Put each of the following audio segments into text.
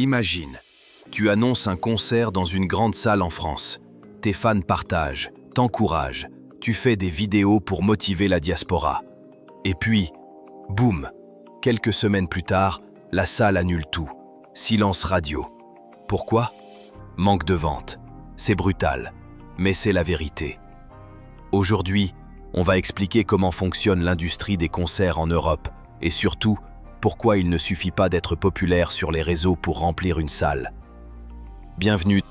Imagine, tu annonces un concert dans une grande salle en France. Tes fans partagent, t'encouragent, tu fais des vidéos pour motiver la diaspora. Et puis, boum, quelques semaines plus tard, la salle annule tout. Silence radio. Pourquoi? Manque de vente. C'est brutal, mais c'est la vérité. Aujourd'hui, on va expliquer comment fonctionne l'industrie des concerts en Europe et surtout, pourquoi il ne suffit pas d'être populaire sur les réseaux pour remplir une salle. Bienvenue.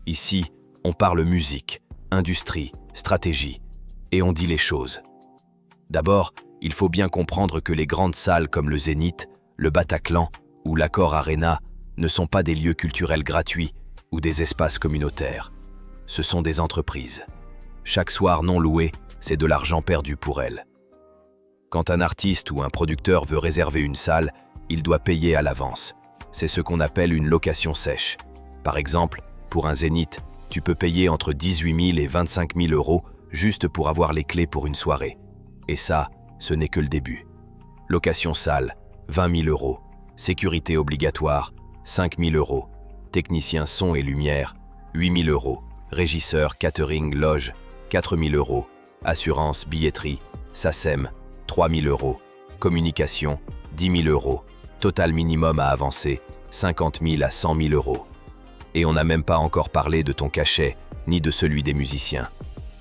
Ici, on parle musique, industrie, stratégie, et on dit les choses. D'abord, il faut bien comprendre que les grandes salles comme le Zénith, le Bataclan ou l'Accor Arena ne sont pas des lieux culturels gratuits ou des espaces communautaires. Ce sont des entreprises. Chaque soir non loué, c'est de l'argent perdu pour elles. Quand un artiste ou un producteur veut réserver une salle, il doit payer à l'avance. C'est ce qu'on appelle une location sèche. Par exemple, pour un Zénith, tu peux payer entre 18 000 et 25 000 euros juste pour avoir les clés pour une soirée. Et ça, ce n'est que le début. Location salle, 20 000 euros. Sécurité obligatoire, 5 000 euros. Technicien son et lumière, 8 000 euros. Régisseur, catering, loge, 4 000 euros. Assurance, billetterie, SACEM, 3 000 euros. Communication, 10 000 euros. Total minimum à avancer, 50 000 à 100 000 euros. Et on n'a même pas encore parlé de ton cachet, ni de celui des musiciens.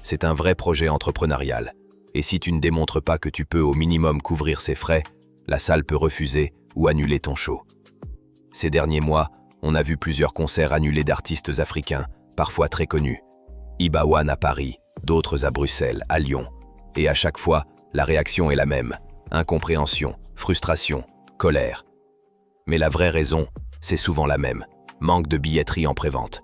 C'est un vrai projet entrepreneurial. Et si tu ne démontres pas que tu peux au minimum couvrir ses frais, la salle peut refuser ou annuler ton show. Ces derniers mois, on a vu plusieurs concerts annulés d'artistes africains, parfois très connus. Iba One à Paris, d'autres à Bruxelles, à Lyon. Et à chaque fois, la réaction est la même. Incompréhension, frustration, colère. Mais la vraie raison, c'est souvent la même. Manque de billetterie en prévente.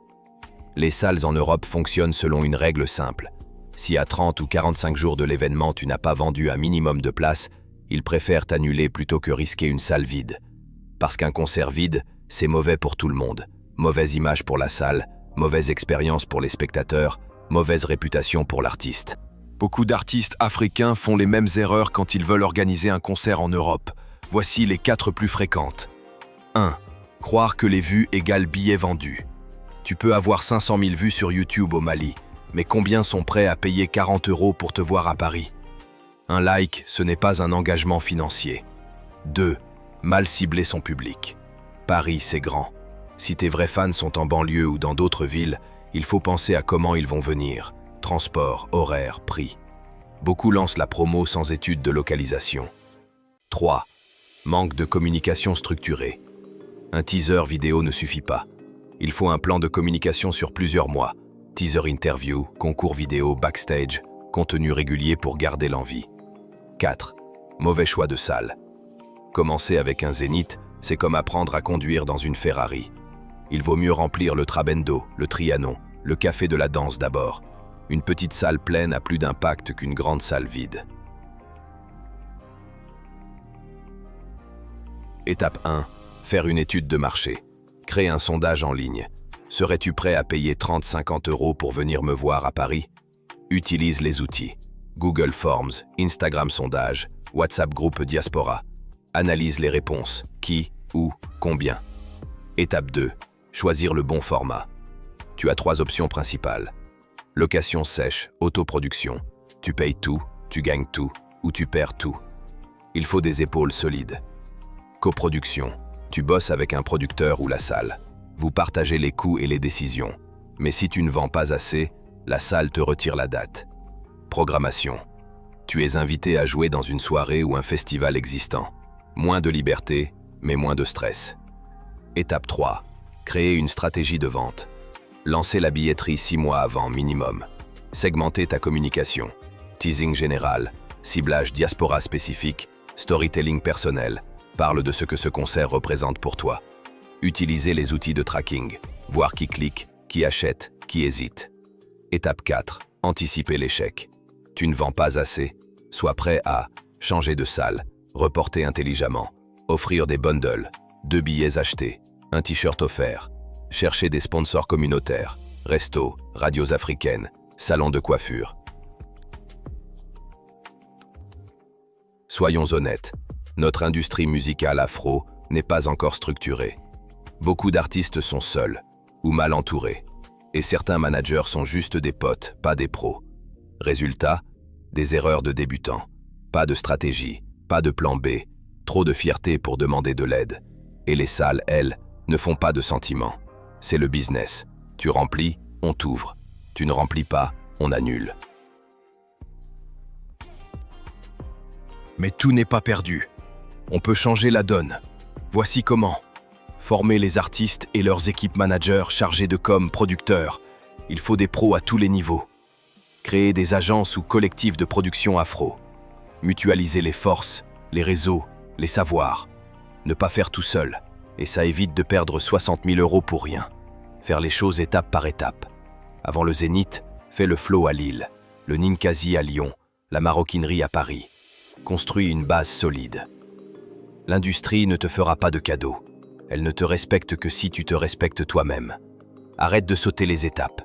Les salles en Europe fonctionnent selon une règle simple. Si à 30 ou 45 jours de l'événement tu n'as pas vendu un minimum de places, ils préfèrent t'annuler plutôt que risquer une salle vide. Parce qu'un concert vide, c'est mauvais pour tout le monde. Mauvaise image pour la salle, mauvaise expérience pour les spectateurs, mauvaise réputation pour l'artiste. Beaucoup d'artistes africains font les mêmes erreurs quand ils veulent organiser un concert en Europe. Voici les 4 plus fréquentes. 1. Croire que les vues égale billets vendus. Tu peux avoir 500 000 vues sur YouTube au Mali, mais combien sont prêts à payer 40 euros pour te voir à Paris? Un like, ce n'est pas un engagement financier. 2. Mal cibler son public. Paris, c'est grand. Si tes vrais fans sont en banlieue ou dans d'autres villes, il faut penser à comment ils vont venir. Transport, horaire, prix. Beaucoup lancent la promo sans étude de localisation. 3. Manque de communication structurée. Un teaser vidéo ne suffit pas. Il faut un plan de communication sur plusieurs mois. Teaser interview, concours vidéo, backstage, contenu régulier pour garder l'envie. 4. Mauvais choix de salle. Commencer avec un Zénith, c'est comme apprendre à conduire dans une Ferrari. Il vaut mieux remplir le Trabendo, le Trianon, le Café de la Danse d'abord. Une petite salle pleine a plus d'impact qu'une grande salle vide. Étape 1. Faire une étude de marché. Créer un sondage en ligne. Serais-tu prêt à payer 30-50 euros pour venir me voir à Paris? Utilise les outils. Google Forms, Instagram Sondage, WhatsApp Groupe Diaspora. Analyse les réponses. Qui, où, combien. Étape 2. Choisir le bon format. Tu as 3 options principales. Location sèche, autoproduction. Tu payes tout, tu gagnes tout, ou tu perds tout. Il faut des épaules solides. Coproduction. Tu bosses avec un producteur ou la salle. Vous partagez les coûts et les décisions. Mais si tu ne vends pas assez, la salle te retire la date. Programmation. Tu es invité à jouer dans une soirée ou un festival existant. Moins de liberté, mais moins de stress. Étape 3. Créer une stratégie de vente. Lancer la billetterie 6 mois avant minimum. Segmenter ta communication. Teasing général, ciblage diaspora spécifique, storytelling personnel. Parle de ce que ce concert représente pour toi. Utilisez les outils de tracking. Voir qui clique, qui achète, qui hésite. Étape 4. Anticiper l'échec. Tu ne vends pas assez. Sois prêt à changer de salle, reporter intelligemment, offrir des bundles, 2 billets achetés, un t-shirt offert, chercher des sponsors communautaires, restos, radios africaines, salons de coiffure. Soyons honnêtes, notre industrie musicale afro n'est pas encore structurée. Beaucoup d'artistes sont seuls ou mal entourés. Et certains managers sont juste des potes, pas des pros. Résultat, des erreurs de débutants. Pas de stratégie, pas de plan B, trop de fierté pour demander de l'aide. Et les salles, elles, ne font pas de sentiments. C'est le business. Tu remplis, on t'ouvre. Tu ne remplis pas, on annule. Mais tout n'est pas perdu. On peut changer la donne. Voici comment. Former les artistes et leurs équipes managers chargés de com, producteurs. Il faut des pros à tous les niveaux. Créer des agences ou collectifs de production afro. Mutualiser les forces, les réseaux, les savoirs. Ne pas faire tout seul. Et ça évite de perdre 60 000 € pour rien. Faire les choses étape par étape. Avant le Zénith, fais le Flow à Lille, le Ninkasi à Lyon, la maroquinerie à Paris. Construis une base solide. L'industrie ne te fera pas de cadeaux. Elle ne te respecte que si tu te respectes toi-même. Arrête de sauter les étapes.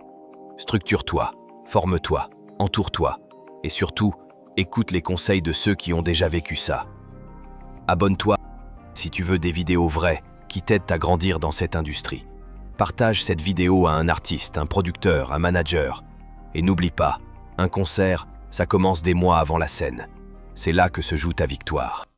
Structure-toi, forme-toi, entoure-toi. Et surtout, écoute les conseils de ceux qui ont déjà vécu ça. Abonne-toi si tu veux des vidéos vraies qui t'aident à grandir dans cette industrie. Partage cette vidéo à un artiste, un producteur, un manager. Et n'oublie pas, un concert, ça commence des mois avant la scène. C'est là que se joue ta victoire.